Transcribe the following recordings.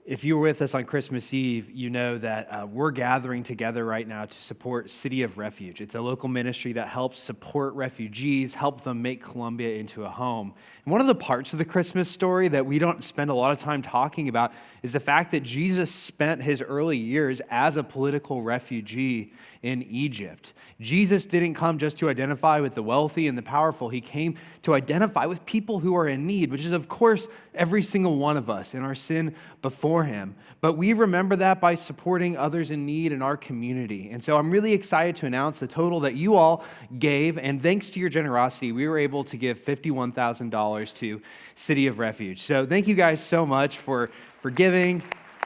If you were with us on Christmas Eve, you know that we're gathering together right now to support City of Refuge. It's a local ministry that helps support refugees, help them make Columbia into a home. And one of the parts of the Christmas story that we don't spend a lot of time talking about is the fact that Jesus spent his early years as a political refugee in Egypt. Jesus didn't come just to identify with the wealthy and the powerful. He came to identify with people who are in need, which is, of course, every single one of us in our sin before him. But we remember that by supporting others in need in our community. And so I'm really excited to announce the total that you all gave. And thanks to your generosity, we were able to give $51,000 to City of Refuge. So thank you guys so much for giving.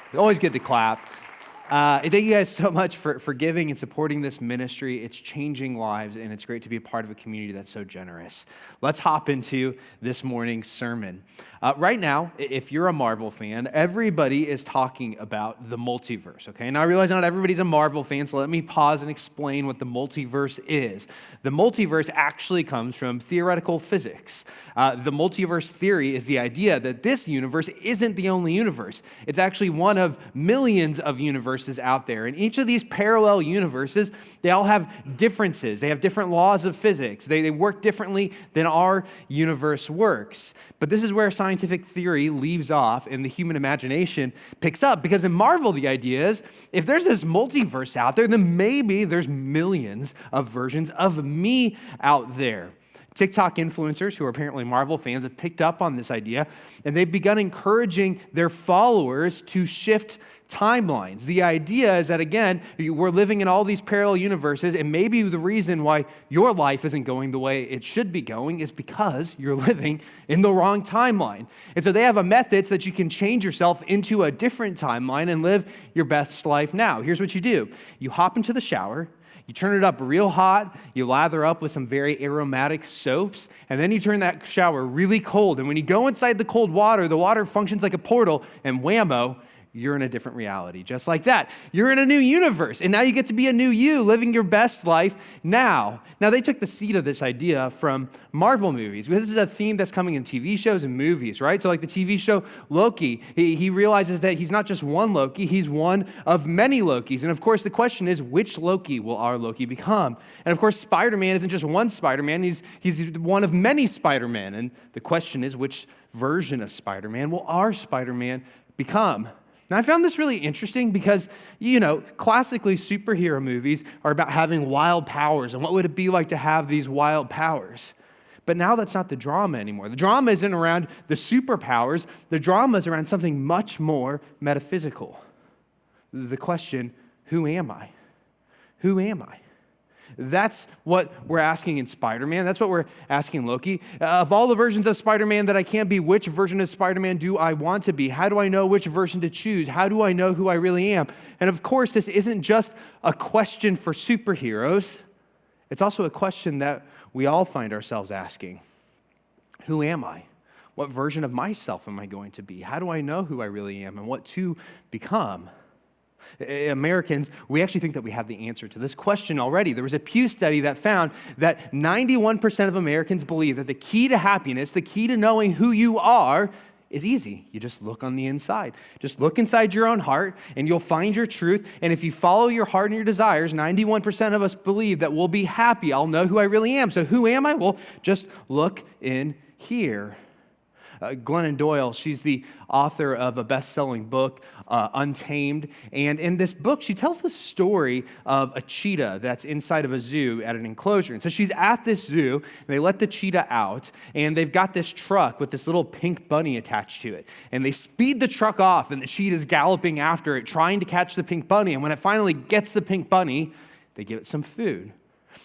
It's always good to clap. Thank you guys so much for giving and supporting this ministry. It's changing lives, and it's great to be a part of a community that's so generous. Let's hop into this morning's sermon. Right now, if you're a Marvel fan, everybody is talking about the multiverse, okay? Now, I realize not everybody's a Marvel fan, so let me pause and explain what the multiverse is. The multiverse actually comes from theoretical physics. The multiverse theory is the idea that this universe isn't the only universe. It's actually one of millions of universes out there. And each of these parallel universes, they all have differences. They have different laws of physics. They work differently than our universe works. But this is where scientific theory leaves off and the human imagination picks up. Because in Marvel, the idea is, if there's this multiverse out there, then maybe there's millions of versions of me out there. TikTok influencers who are apparently Marvel fans have picked up on this idea, and they've begun encouraging their followers to shift timelines. The idea is that, again, we're living in all these parallel universes, and maybe the reason why your life isn't going the way it should be going is because you're living in the wrong timeline. And so they have a method so that you can change yourself into a different timeline and live your best life now. Here's what you do. You hop into the shower, you turn it up real hot, you lather up with some very aromatic soaps, and then you turn that shower really cold. And when you go inside the cold water, the water functions like a portal, and whammo, you're in a different reality. Just like that. You're in a new universe, and now you get to be a new you, living your best life now. Now, they took the seed of this idea from Marvel movies. This is a theme that's coming in TV shows and movies, right? So like the TV show Loki, he realizes that he's not just one Loki, he's one of many Lokis. And of course, the question is, which Loki will our Loki become? And of course, Spider-Man isn't just one Spider-Man, he's one of many Spider-Man. And the question is, which version of Spider-Man will our Spider-Man become? Now, I found this really interesting because, classically superhero movies are about having wild powers and what would it be like to have these wild powers. But now that's not the drama anymore. The drama isn't around the superpowers. The drama is around something much more metaphysical. The question, who am I? Who am I? That's what we're asking in Spider-Man. That's what we're asking Loki. Of all the versions of Spider-Man that I can't be, which version of Spider-Man do I want to be? How do I know which version to choose? How do I know who I really am? And of course, this isn't just a question for superheroes. It's also a question that we all find ourselves asking. Who am I? What version of myself am I going to be? How do I know who I really am and what to become? Americans, we actually think that we have the answer to this question already. There was a Pew study that found that 91% of Americans believe that the key to happiness, the key to knowing who you are, is easy. You just look on the inside. Just look inside your own heart and you'll find your truth. And if you follow your heart and your desires, 91% of us believe that we'll be happy. I'll know who I really am. So who am I? Well, just look in here. Glennon Doyle, she's the author of a best-selling book, Untamed. And in this book, she tells the story of a cheetah that's inside of a zoo at an enclosure. And so she's at this zoo, and they let the cheetah out, and they've got this truck with this little pink bunny attached to it. And they speed the truck off, and the cheetah's galloping after it, trying to catch the pink bunny. And when it finally gets the pink bunny, they give it some food.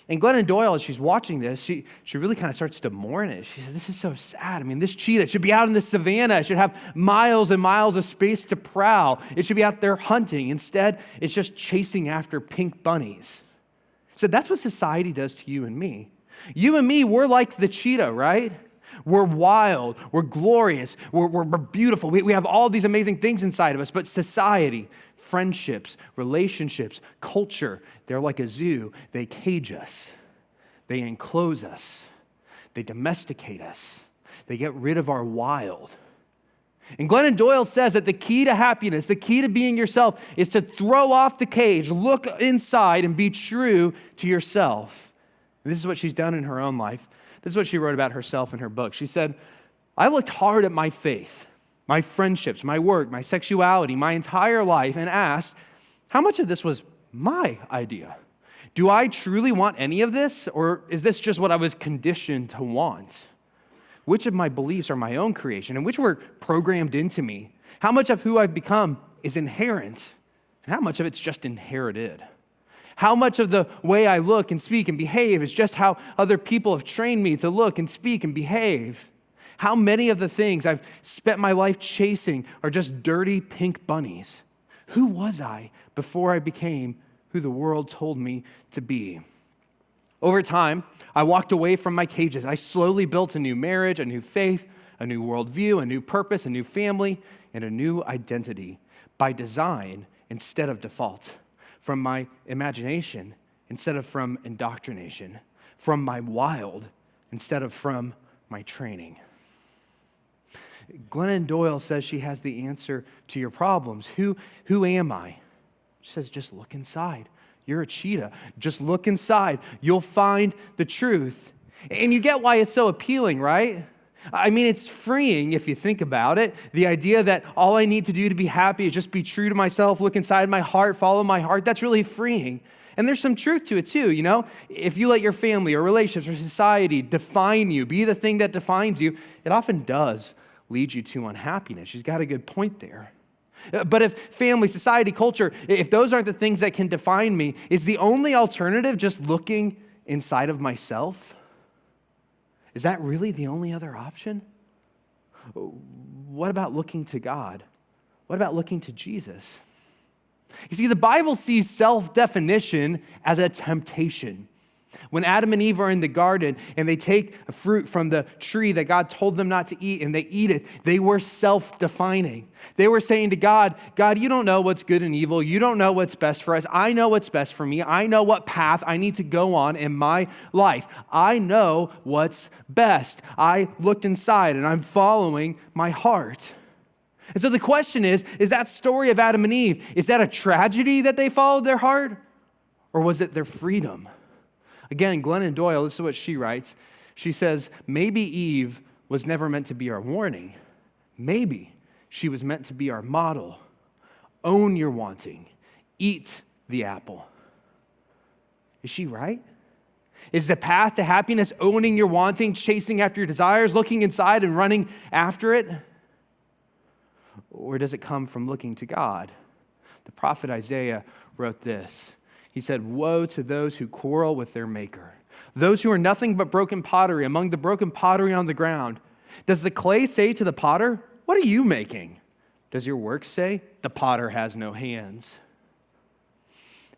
And Glennon Doyle, as she's watching this, she really kind of starts to mourn it. She says, this is so sad. I mean, this cheetah should be out in the savannah. It should have miles and miles of space to prowl. It should be out there hunting. Instead, it's just chasing after pink bunnies. So that's what society does to you and me. You and me, we're like the cheetah, right? We're wild, we're glorious, we're beautiful. We have all these amazing things inside of us, but society, friendships, relationships, culture, they're like a zoo. They cage us. They enclose us. They domesticate us. They get rid of our wild. And Glennon Doyle says that the key to happiness, the key to being yourself, is to throw off the cage, look inside, and be true to yourself. And this is what she's done in her own life. This is what she wrote about herself in her book. She said, I looked hard at my faith, my friendships, my work, my sexuality, my entire life, and asked, how much of this was my idea? Do I truly want any of this, or is this just what I was conditioned to want? Which of my beliefs are my own creation, and which were programmed into me? How much of who I've become is inherent, and how much of it's just inherited? How much of the way I look and speak and behave is just how other people have trained me to look and speak and behave? How many of the things I've spent my life chasing are just dirty pink bunnies? Who was I before I became who the world told me to be? Over time, I walked away from my cages. I slowly built a new marriage, a new faith, a new worldview, a new purpose, a new family, and a new identity by design instead of default, from my imagination instead of from indoctrination, from my wild instead of from my training. Glennon Doyle says she has the answer to your problems. Who am I? She says, just look inside. You're a cheetah. Just look inside. You'll find the truth. And you get why it's so appealing, right? I mean, it's freeing if you think about it. The idea that all I need to do to be happy is just be true to myself, look inside my heart, follow my heart, that's really freeing. And there's some truth to it too, you know? If you let your family or relationships or society define you, be the thing that defines you, it often does lead you to unhappiness. She's got a good point there. But if family, society, culture, if those aren't the things that can define me, is the only alternative just looking inside of myself? Is that really the only other option? What about looking to God? What about looking to Jesus? You see, the Bible sees self-definition as a temptation. When Adam and Eve are in the garden and they take a fruit from the tree that God told them not to eat and they eat it, they were self-defining. They were saying to God, God, you don't know what's good and evil. You don't know what's best for us. I know what's best for me. I know what path I need to go on in my life. I know what's best. I looked inside and I'm following my heart. And so the question is that story of Adam and Eve, is that a tragedy that they followed their heart? Or was it their freedom? Again, Glennon Doyle, this is what she writes. She says, maybe Eve was never meant to be our warning. Maybe she was meant to be our model. Own your wanting. Eat the apple. Is she right? Is the path to happiness owning your wanting, chasing after your desires, looking inside and running after it? Or does it come from looking to God? The prophet Isaiah wrote this. He said, woe to those who quarrel with their maker, those who are nothing but broken pottery among the broken pottery on the ground. Does the clay say to the potter, what are you making? Does your work say, the potter has no hands?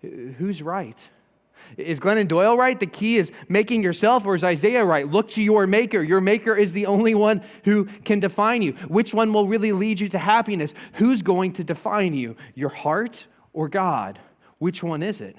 Who's right? Is Glennon Doyle right? The key is making yourself, or is Isaiah right? Look to your maker. Your maker is the only one who can define you. Which one will really lead you to happiness? Who's going to define you? Your heart or God? Which one is it?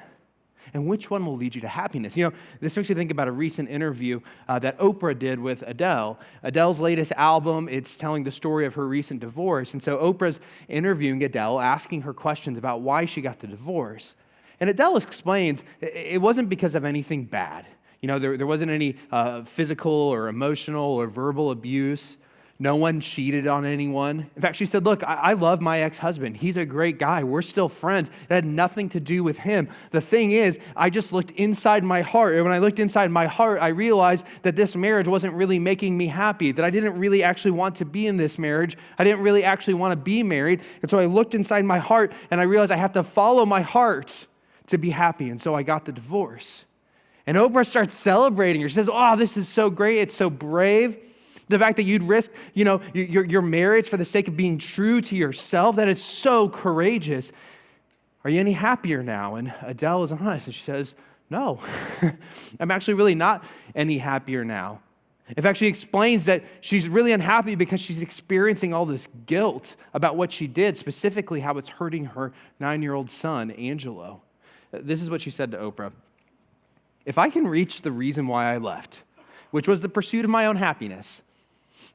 And which one will lead you to happiness? You know, this makes me think about a recent interview that Oprah did with Adele. Adele's latest album, it's telling the story of her recent divorce. And so Oprah's interviewing Adele, asking her questions about why she got the divorce. And Adele explains it wasn't because of anything bad. You know, there wasn't any physical or emotional or verbal abuse. No one cheated on anyone. In fact, she said, look, I love my ex-husband. He's a great guy. We're still friends. It had nothing to do with him. The thing is, I just looked inside my heart. And when I looked inside my heart, I realized that this marriage wasn't really making me happy, that I didn't really actually want to be in this marriage. I didn't really actually want to be married. And so I looked inside my heart and I realized I have to follow my heart to be happy. And so I got the divorce. And Oprah starts celebrating her. She says, oh, this is so great. It's so brave. The fact that you'd risk, you know, your marriage for the sake of being true to yourself, that is so courageous. Are you any happier now? And Adele is honest and she says, no, I'm actually really not any happier now. In fact, she explains that she's really unhappy because she's experiencing all this guilt about what she did, specifically how it's hurting her 9-year-old son, Angelo. This is what she said to Oprah. If I can reach the reason why I left, which was the pursuit of my own happiness,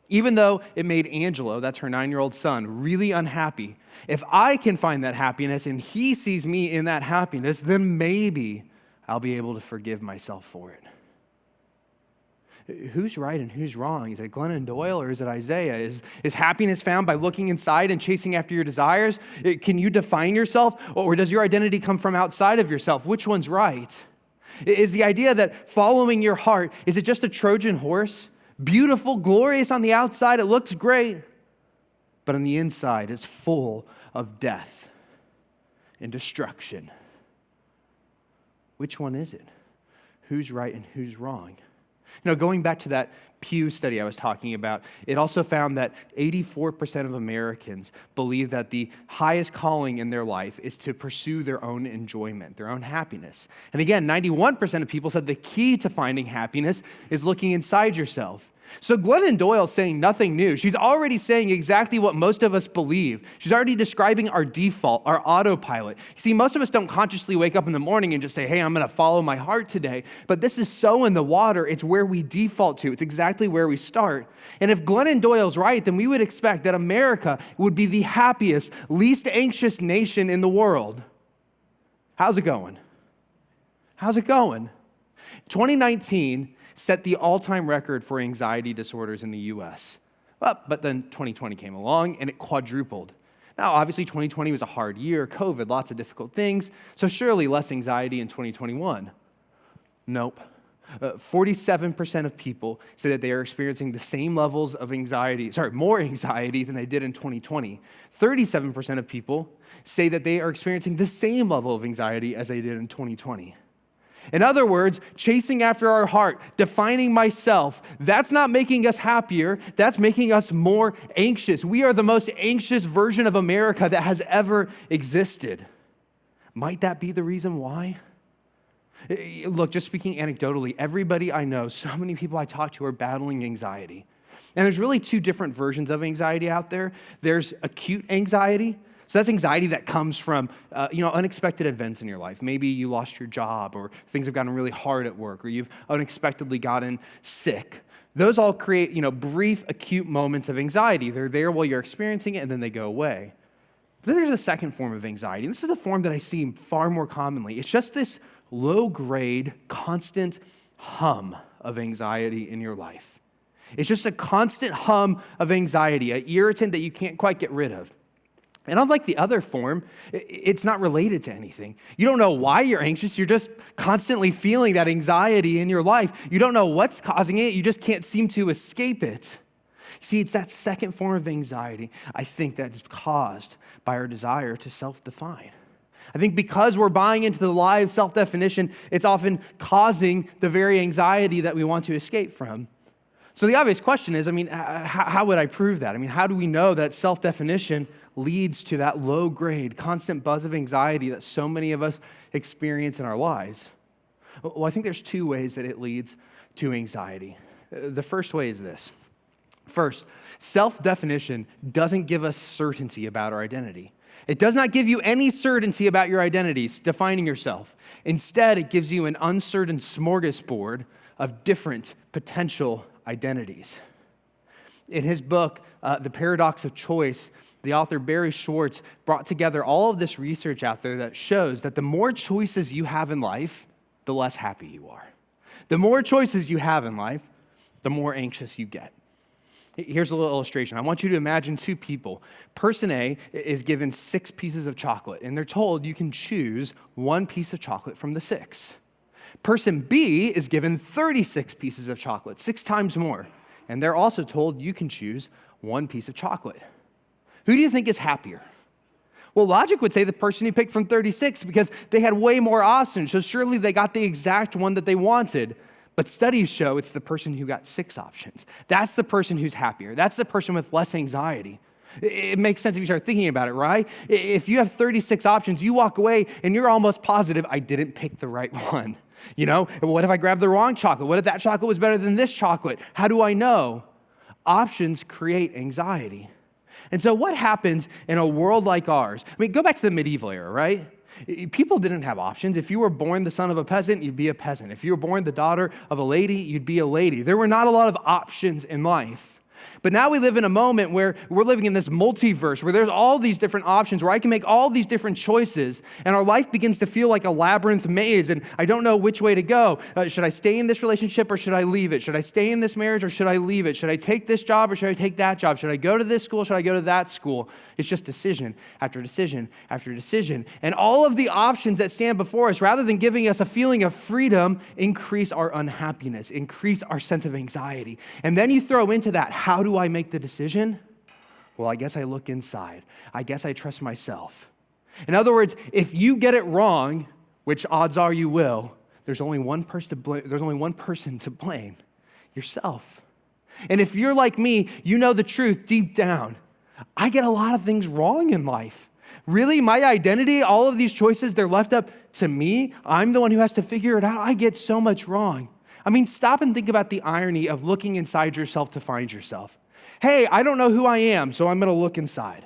Even though it made Angelo, that's her 9-year-old son, really unhappy, if I can find that happiness and he sees me in that happiness, then maybe I'll be able to forgive myself for it. Who's right and who's wrong? Is it Glennon Doyle or is it Isaiah? Is happiness found by looking inside and chasing after your desires? Can you define yourself, or does your identity come from outside of yourself? Which one's right? Is the idea that following your heart, is it just a Trojan horse? Beautiful, glorious on the outside, it looks great, but on the inside, it's full of death and destruction. Which one is it? Who's right and who's wrong? Going back to that Pew study I was talking about, it also found that 84% of Americans believe that the highest calling in their life is to pursue their own enjoyment, their own happiness. And again, 91% of people said the key to finding happiness is looking inside yourself. So Glennon Doyle's saying nothing new. She's already saying exactly what most of us believe. She's already describing our default, our autopilot. See, most of us don't consciously wake up in the morning and just say, hey, I'm going to follow my heart today. But this is so in the water. It's where we default to. It's exactly where we start. And if Glennon Doyle's right, then we would expect that America would be the happiest, least anxious nation in the world. How's it going? How's it going? 2019 set the all-time record for anxiety disorders in the U.S. But then 2020 came along and it quadrupled. Now, obviously, 2020 was a hard year, COVID, lots of difficult things, so surely less anxiety in 2021. Nope. 47% of people say that they are experiencing the same levels of more anxiety than they did in 2020. 37% of people say that they are experiencing the same level of anxiety as they did in 2020. In other words, chasing after our heart, defining myself, that's not making us happier, that's making us more anxious. We are the most anxious version of America that has ever existed. Might that be the reason why? Look, just speaking anecdotally, everybody I know, so many people I talk to are battling anxiety. And there's really two different versions of anxiety out there. There's acute anxiety. So that's anxiety that comes from, unexpected events in your life. Maybe you lost your job, or things have gotten really hard at work, or you've unexpectedly gotten sick. Those all create, brief, acute moments of anxiety. They're there while you're experiencing it, and then they go away. But then there's a second form of anxiety. And this is the form that I see far more commonly. It's just this low-grade, constant hum of anxiety in your life. It's just a constant hum of anxiety, an irritant that you can't quite get rid of. And unlike the other form, it's not related to anything. You don't know why you're anxious. You're just constantly feeling that anxiety in your life. You don't know what's causing it. You just can't seem to escape it. See, it's that second form of anxiety, I think, that's caused by our desire to self-define. I think because we're buying into the lie of self-definition, it's often causing the very anxiety that we want to escape from. So the obvious question is, how would I prove that? How do we know that self-definition leads to that low-grade, constant buzz of anxiety that so many of us experience in our lives? Well, I think there's two ways that it leads to anxiety. The first way is this. First, self-definition doesn't give us certainty about our identity. It does not give you any certainty about your identities, defining yourself. Instead, it gives you an uncertain smorgasbord of different potential identities. In his book, The Paradox of Choice, the author Barry Schwartz brought together all of this research out there that shows that the more choices you have in life, the less happy you are. The more choices you have in life, the more anxious you get. Here's a little illustration. I want you to imagine two people. Person A is given 6 pieces of chocolate, and they're told you can choose 1 piece of chocolate from the 6. Person B is given 36 pieces of chocolate, 6 times more, and they're also told you can choose 1 piece of chocolate. Who do you think is happier? Well, logic would say the person who picked from 36 because they had way more options, so surely they got the exact one that they wanted. But studies show it's the person who got 6 options. That's the person who's happier. That's the person with less anxiety. It makes sense if you start thinking about it, right? If you have 36 options, you walk away and you're almost positive, I didn't pick the right one. What if I grabbed the wrong chocolate? What if that chocolate was better than this chocolate? How do I know? Options create anxiety. And so what happens in a world like ours? Go back to the medieval era, right? People didn't have options. If you were born the son of a peasant, you'd be a peasant. If you were born the daughter of a lady, you'd be a lady. There were not a lot of options in life. But now we live in a moment where we're living in this multiverse, where there's all these different options, where I can make all these different choices, and our life begins to feel like a labyrinth maze, and I don't know which way to go. Should I stay in this relationship or should I leave it? Should I stay in this marriage or should I leave it? Should I take this job or should I take that job? Should I go to this school? Should I go to that school? It's just decision after decision after decision. And all of the options that stand before us, rather than giving us a feeling of freedom, increase our unhappiness, increase our sense of anxiety. And then you throw into that, how do I make the decision? Well, I guess I look inside. I guess I trust myself. In other words, if you get it wrong, which odds are you will, there's only one person to blame, yourself. And if you're like me, you know the truth deep down. I get a lot of things wrong in life. Really, my identity, all of these choices, they're left up to me. I'm the one who has to figure it out. I get so much wrong. I mean, stop and think about the irony of looking inside yourself to find yourself. Hey, I don't know who I am, so I'm going to look inside.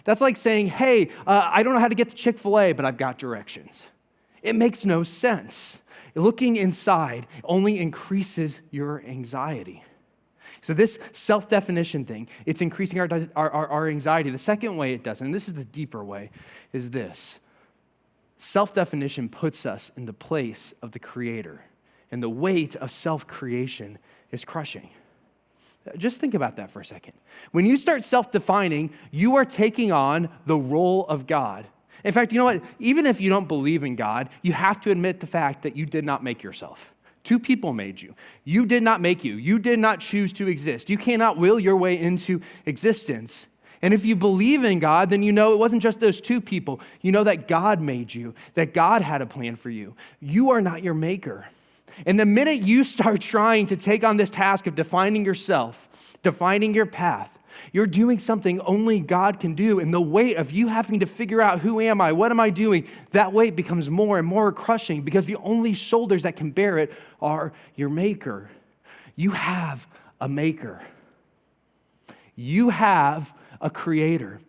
That's like saying, hey, I don't know how to get to Chick-fil-A, but I've got directions. It makes no sense. Looking inside only increases your anxiety. So this self-definition thing, it's increasing our anxiety. The second way it does, and this is the deeper way, is this. Self-definition puts us in the place of the Creator, and the weight of self-creation is crushing. Just think about that for a second. When you start self-defining, you are taking on the role of God. In fact, you know what? Even if you don't believe in God, you have to admit the fact that you did not make yourself. Two people made you. You did not make you. You did not choose to exist. You cannot will your way into existence. And if you believe in God, then you know it wasn't just those two people. You know that God made you, that God had a plan for you. You are not your maker. And the minute you start trying to take on this task of defining yourself, defining your path, you're doing something only God can do. And the weight of you having to figure out, who am I? What am I doing? That weight becomes more and more crushing because the only shoulders that can bear it are your maker. You have a maker. You have a creator.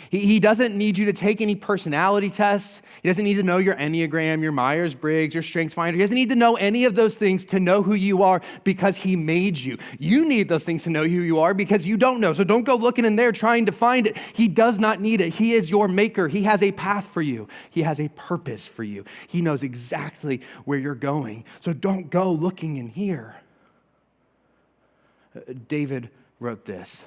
He doesn't need you to take any personality tests. He doesn't need to know your Enneagram, your Myers-Briggs, your StrengthsFinder. He doesn't need to know any of those things to know who you are because he made you. You need those things to know who you are because you don't know. So don't go looking in there trying to find it. He does not need it. He is your maker. He has a path for you. He has a purpose for you. He knows exactly where you're going. So don't go looking in here. David wrote this.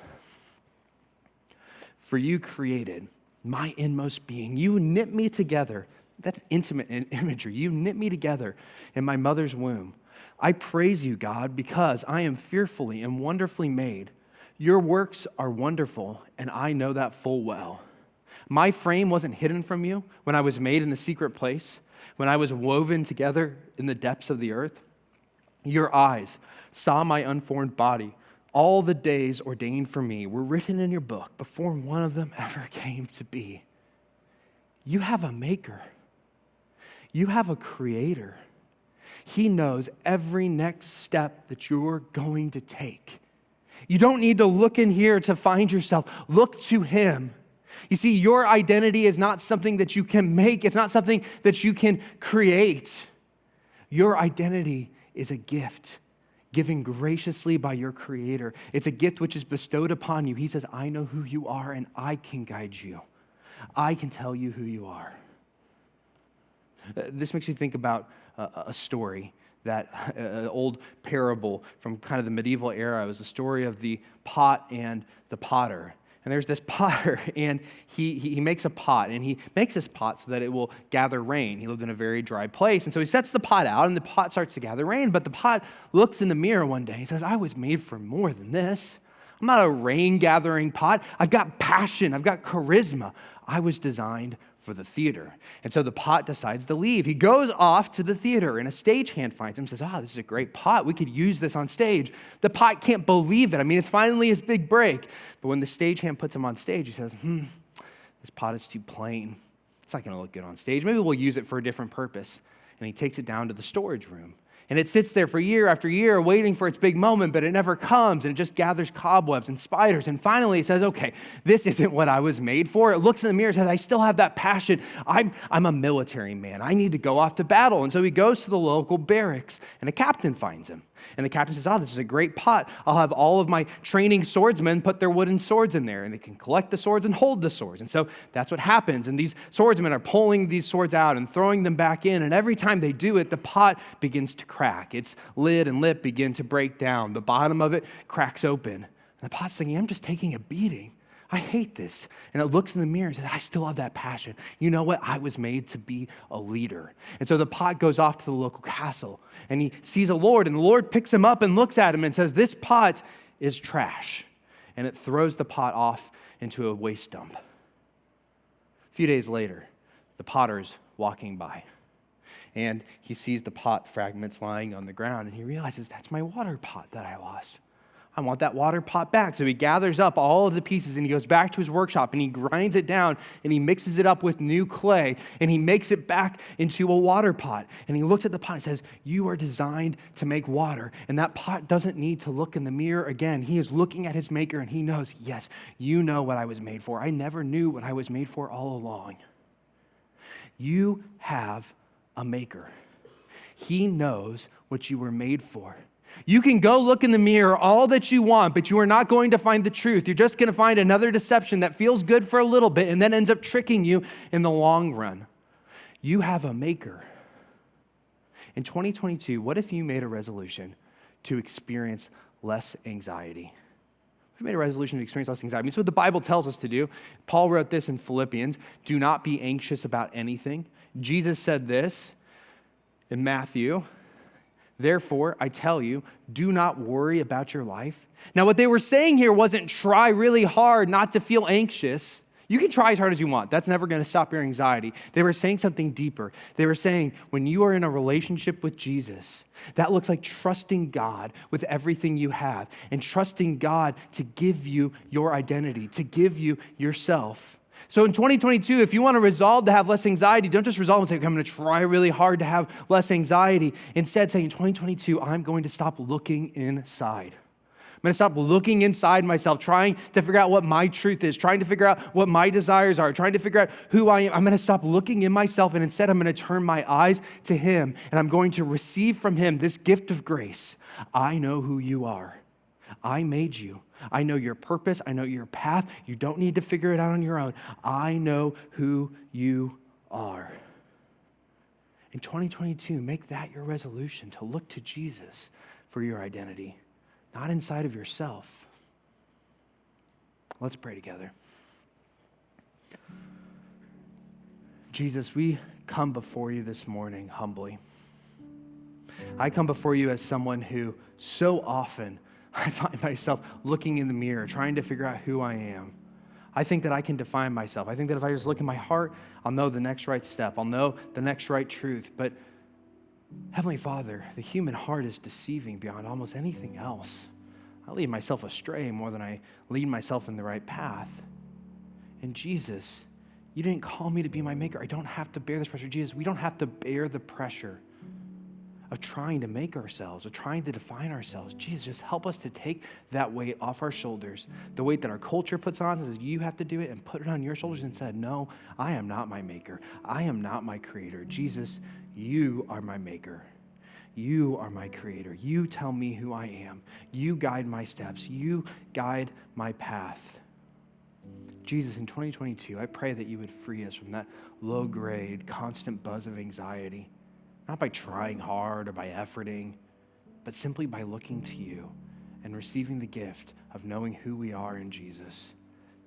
For you created my inmost being. You knit me together. That's intimate imagery. You knit me together in my mother's womb. I praise you, God, because I am fearfully and wonderfully made. Your works are wonderful, and I know that full well. My frame wasn't hidden from you when I was made in the secret place, when I was woven together in the depths of the earth. Your eyes saw my unformed body. All the days ordained for me were written in your book before one of them ever came to be. You have a maker. You have a creator. He knows every next step that you're going to take. You don't need to look in here to find yourself. Look to him. You see, your identity is not something that you can make. It's not something that you can create. Your identity is a gift given graciously by your Creator. It's a gift which is bestowed upon you. He says, I know who you are and I can guide you. I can tell you who you are. This makes me think about a story, that an old parable from kind of the medieval era. It was the story of the pot and the potter. And there's this potter, and he makes a pot, and he makes this pot so that it will gather rain. He lived in a very dry place, and so he sets the pot out, and the pot starts to gather rain, but the pot looks in the mirror one day. He says, I was made for more than this. I'm not a rain-gathering pot. I've got passion. I've got charisma. I was designed for the theater. And so the pot decides to leave. He goes off to the theater, and a stagehand finds him and says, this is a great pot. We could use this on stage. The pot can't believe it. I mean, it's finally his big break. But when the stagehand puts him on stage, he says, this pot is too plain. It's not going to look good on stage. Maybe we'll use it for a different purpose. And he takes it down to the storage room. And it sits there for year after year waiting for its big moment, but it never comes, and it just gathers cobwebs and spiders. And finally it says, okay, this isn't what I was made for. It looks in the mirror and says, I still have that passion. I'm a military man. I need to go off to battle. And so he goes to the local barracks, and a captain finds him. And the captain says, this is a great pot. I'll have all of my training swordsmen put their wooden swords in there, and they can collect the swords and hold the swords. And so that's what happens. And these swordsmen are pulling these swords out and throwing them back in. And every time they do it, the pot begins to crack. Its lid and lip begin to break down. The bottom of it cracks open. And the pot's thinking, I'm just taking a beating. I hate this. And it looks in the mirror and says, I still have that passion. You know what? I was made to be a leader. And so the pot goes off to the local castle, and he sees a lord, and the lord picks him up and looks at him and says, this pot is trash. And it throws the pot off into a waste dump. A few days later, the potter's walking by, and he sees the pot fragments lying on the ground, and he realizes that's my water pot that I lost. I want that water pot back. So he gathers up all of the pieces and he goes back to his workshop and he grinds it down and he mixes it up with new clay and he makes it back into a water pot. And he looks at the pot and says, you are designed to make water. And that pot doesn't need to look in the mirror again. He is looking at his maker and he knows, yes, you know what I was made for. I never knew what I was made for all along. You have a maker. He knows what you were made for. You can go look in the mirror all that you want, but you are not going to find the truth. You're just going to find another deception that feels good for a little bit and then ends up tricking you in the long run. You have a maker. In 2022, what if you made a resolution to experience less anxiety? If you made a resolution to experience less anxiety, it's what the Bible tells us to do. Paul wrote this in Philippians, do not be anxious about anything. Jesus said this in Matthew, therefore, I tell you, do not worry about your life. Now, what they were saying here wasn't try really hard not to feel anxious. You can try as hard as you want. That's never going to stop your anxiety. They were saying something deeper. They were saying when you are in a relationship with Jesus, that looks like trusting God with everything you have and trusting God to give you your identity, to give you yourself. So in 2022, if you want to resolve to have less anxiety, don't just resolve and say, okay, I'm going to try really hard to have less anxiety. Instead, say in 2022, I'm going to stop looking inside. I'm going to stop looking inside myself, trying to figure out what my truth is, trying to figure out what my desires are, trying to figure out who I am. I'm going to stop looking in myself, and instead I'm going to turn my eyes to Him, and I'm going to receive from Him this gift of grace. I know who you are. I made you. I know your purpose. I know your path. You don't need to figure it out on your own. I know who you are. In 2022, make that your resolution, to look to Jesus for your identity, not inside of yourself. Let's pray together. Jesus, we come before you this morning humbly. I come before you as someone who so often I find myself looking in the mirror, trying to figure out who I am. I think that I can define myself. I think that if I just look in my heart, I'll know the next right step. I'll know the next right truth. But Heavenly Father, the human heart is deceiving beyond almost anything else. I lead myself astray more than I lead myself in the right path. And Jesus, you didn't call me to be my maker. I don't have to bear this pressure. Jesus, we don't have to bear the pressure of trying to make ourselves, of trying to define ourselves. Jesus, just help us to take that weight off our shoulders, the weight that our culture puts on us, is you have to do it, and put it on your shoulders and say, no, I am not my maker. I am not my creator. Jesus, you are my maker. You are my creator. You tell me who I am. You guide my steps. You guide my path. Jesus, in 2022, I pray that you would free us from that low-grade, constant buzz of anxiety, not by trying hard or by efforting, but simply by looking to you and receiving the gift of knowing who we are in Jesus,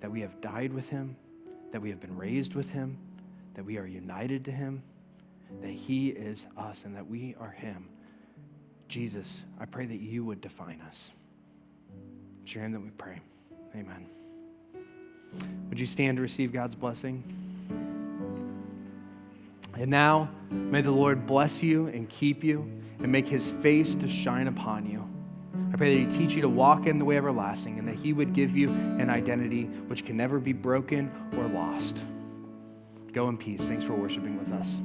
that we have died with him, that we have been raised with him, that we are united to him, that he is us and that we are him. Jesus, I pray that you would define us. It's your name that we pray. Amen. Would you stand to receive God's blessing? And now, may the Lord bless you and keep you and make his face to shine upon you. I pray that he teach you to walk in the way everlasting and that he would give you an identity which can never be broken or lost. Go in peace. Thanks for worshiping with us.